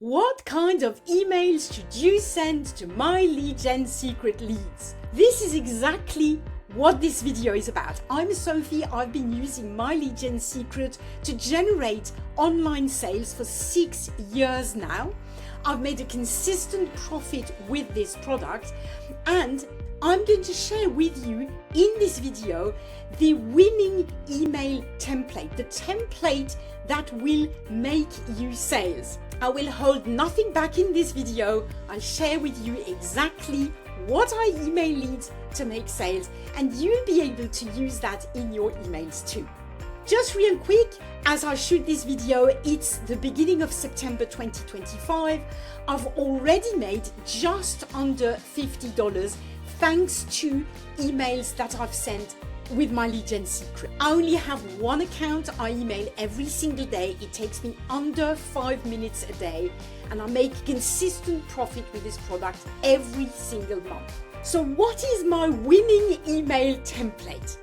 What kind of emails should you send to my lead gen secret leads? This is exactly what this video is about. I'm Sophie. I've been using my lead gen secret to generate online sales for 6 years now. I've made a consistent profit with this product, and I'm going to share with you in this video the winning email template, the template that will make you sales. I will hold nothing back in this video. I'll share with you exactly what I email leads to make sales, and you'll be able to use that in your emails too. Just real quick, as I shoot this video, it's the beginning of September 2025. I've already made just under $50 thanks to emails that I've sent with my lead gen secret. I only have one account. I email every single day. It takes me under 5 minutes a day, and I make consistent profit with this product every single month. So what is my winning email template?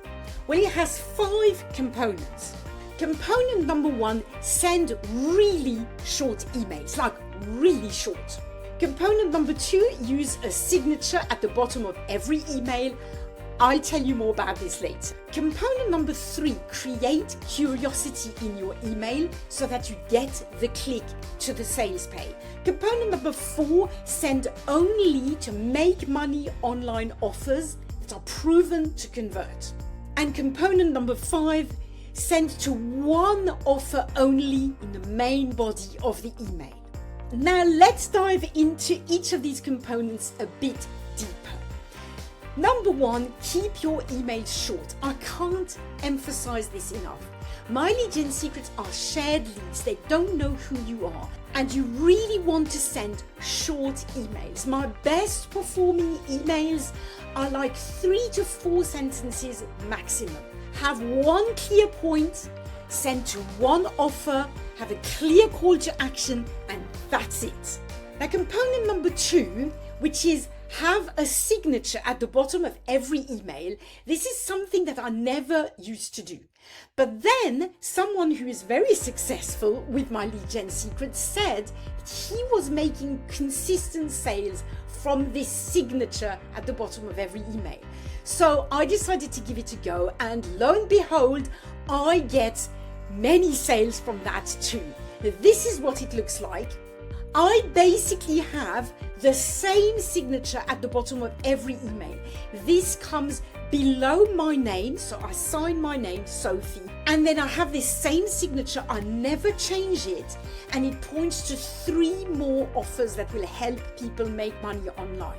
Well, it has 5 components. Component number 1, send really short emails, like really short. Component number 2, use a signature at the bottom of every email. I'll tell you more about this later. Component number 3, create curiosity in your email so that you get the click to the sales page. Component number 4, send only to make money online offers that are proven to convert. And component number 5, send to one offer only in the main body of the email. Now let's dive into each of these components a bit deeper. Number 1, keep your emails short. I can't emphasize this enough. My lead gen secrets are shared leads. They don't know who you are, and you really want to send short emails. My best performing emails are like 3 to 4 sentences maximum. Have one clear point, send to one offer, have a clear call to action, and that's it. Now, component number 2, which is have a signature at the bottom of every email. This is something that I never used to do. But then someone who is very successful with my lead gen secret said that he was making consistent sales from this signature at the bottom of every email. So I decided to give it a go, and lo and behold, I get many sales from that too. This is what it looks like. I basically have the same signature at the bottom of every email. This comes below my name, so I sign my name, Sophie, and then I have this same signature. I never change it, and it points to 3 more offers that will help people make money online.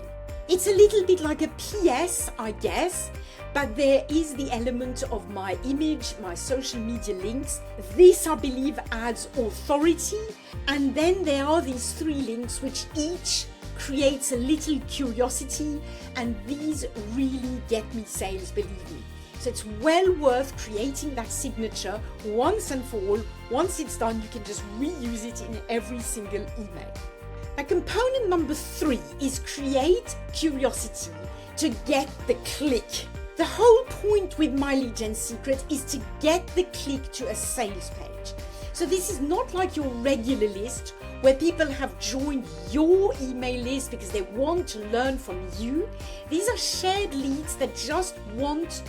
It's a little bit like a PS, I guess, but there is the element of my image, my social media links. This, I believe, adds authority. And then there are these 3 links, which each creates a little curiosity, and these really get me sales, believe me. So it's well worth creating that signature once and for all. Once it's done, you can just reuse it in every single email. Now, component number 3 is create curiosity to get the click. The whole point with my lead gen secret is to get the click to a sales page. So this is not like your regular list where people have joined your email list because they want to learn from you. These are shared leads that just want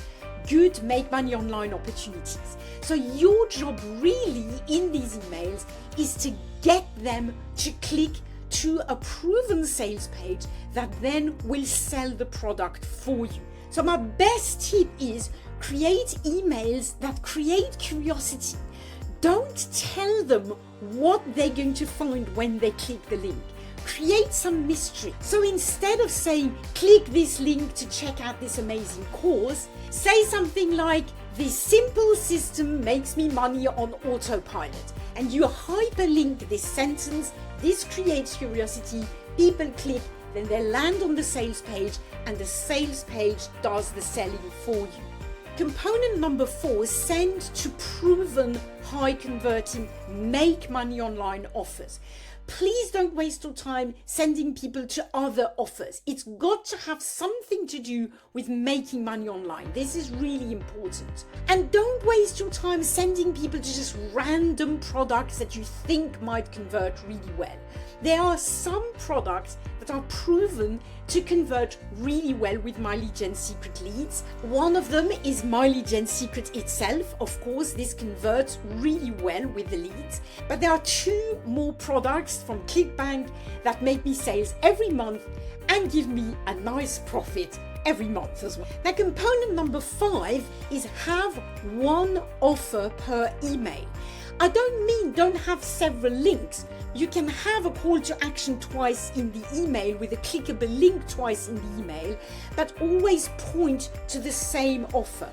good make money online opportunities. So your job really in these emails is to get them to click to a proven sales page that then will sell the product for you. So my best tip is create emails that create curiosity. Don't tell them what they're going to find when they click the link. Create some mystery. So instead of saying, click this link to check out this amazing course, say something like, this simple system makes me money on autopilot. And you hyperlink this sentence. This creates curiosity. People click, then they land on the sales page, and the sales page does the selling for you. Component number 4, send to proven high converting make money online offers. please don't waste your time sending people to other offers. It's got to have something to do with making money online. This is really important. And don't waste your time sending people to just random products that you think might convert really well. There are some products that are proven to convert really well with My Lead Gen Secret leads. One of them is My Lead Gen Secret itself. Of course, this converts really well with the leads. But there are 2 more products from ClickBank that make me sales every month and give me a nice profit every month as well. Now, component number 5 is have 1 offer per email. I don't mean don't have several links. You can have a call to action twice in the email with a clickable link twice in the email, but always point to the same offer.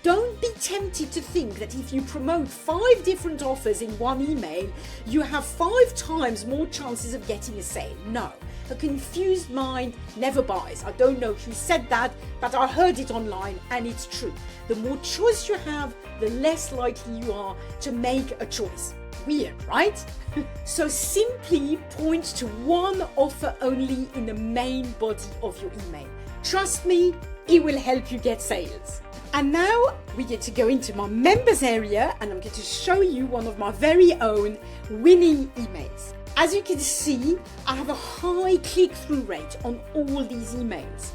Don't be tempted to think that if you promote 5 different offers in one email, you have 5 times more chances of getting a sale. No, a confused mind never buys. I don't know who said that, but I heard it online and it's true. The more choice you have, the less likely you are to make a choice. Weird, right? So simply point to 1 offer only in the main body of your email. Trust me, it will help you get sales. And now we get to go into my members area and I'm going to show you one of my very own winning emails. As you can see, I have a high click-through rate on all these emails.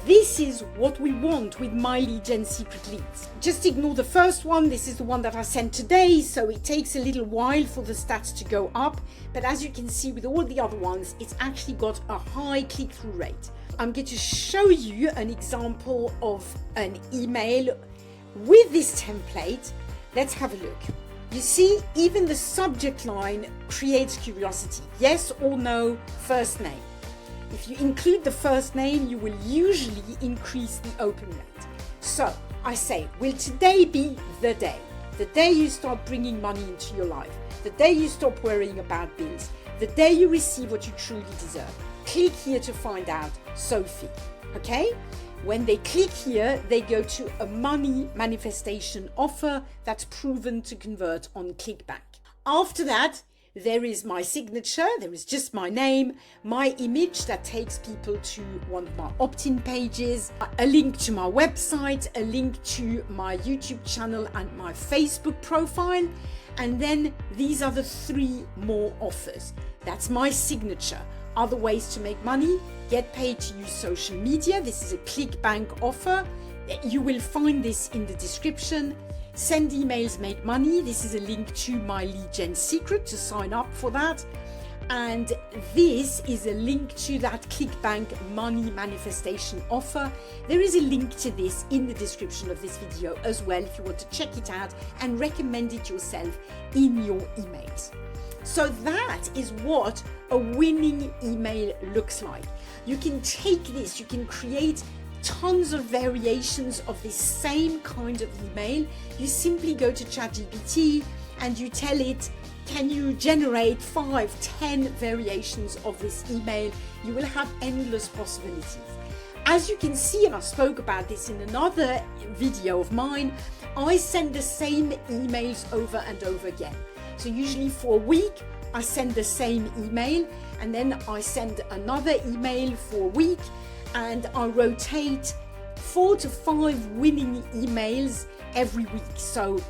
This is what we want with My Lead Gen Secret leads. Just ignore the first one. This is the one that I sent today, so it takes a little while for the stats to go up. But as you can see with all the other ones, it's actually got a high click-through rate. I'm going to show you an example of an email with this template. Let's have a look. You see, even the subject line creates curiosity. Yes or no, first name. If you include the first name, you will usually increase the open rate. So I say, will today be the day? The day you start bringing money into your life. The day you stop worrying about bills. The day you receive what you truly deserve. Click here to find out, Sophie. Okay? When they click here, they go to a money manifestation offer that's proven to convert on ClickBank. After that, there is my signature, there is just my name, my image that takes people to one of my opt-in pages, a link to my website, a link to my YouTube channel and my Facebook profile. And then these are the 3 more offers. That's my signature. Other ways to make money: get paid to use social media. This is a ClickBank offer. You will find this in the description. Send emails, make money. This is a link to My Lead Gen Secret to sign up for that. And this is a link to that ClickBank money manifestation offer. There is a link to this in the description of this video as well if you want to check it out and recommend it yourself in your emails. So that is what a winning email looks like. You can take this, you can create tons of variations of this same kind of email. You simply go to ChatGPT and you tell it, can you generate 5, 10 variations of this email? You will have endless possibilities. As you can see, and I spoke about this in another video of mine, I send the same emails over and over again. So usually for a week, I send the same email and then I send another email for a week, and I rotate 4 to 5 winning emails every week. So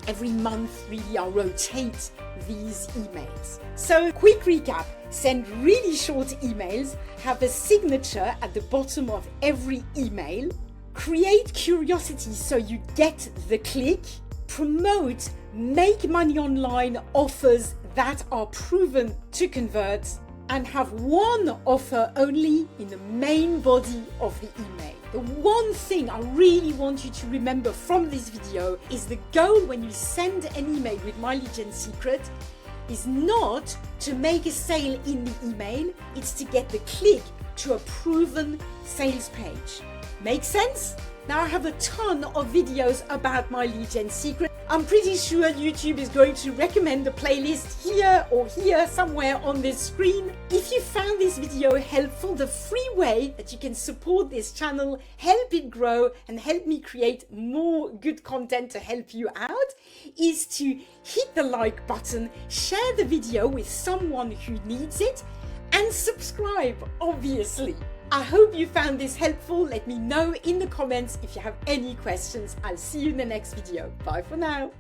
every month, really, I rotate these emails. So quick recap: send really short emails, have a signature at the bottom of every email, create curiosity so you get the click, promote make money online offers that are proven to convert, and have 1 offer only in the main body of the email. The one thing I really want you to remember from this video is the goal when you send an email with My Lead Gen Secret is not to make a sale in the email, it's to get the click to a proven sales page. Make sense? Now I have a ton of videos about my lead gen secret. I'm pretty sure YouTube is going to recommend a playlist here or here somewhere on this screen. If you found this video helpful, the free way that you can support this channel, help it grow and help me create more good content to help you out is to hit the like button, share the video with someone who needs it, and subscribe, obviously. I hope you found this helpful. Let me know in the comments if you have any questions. I'll see you in the next video. Bye for now.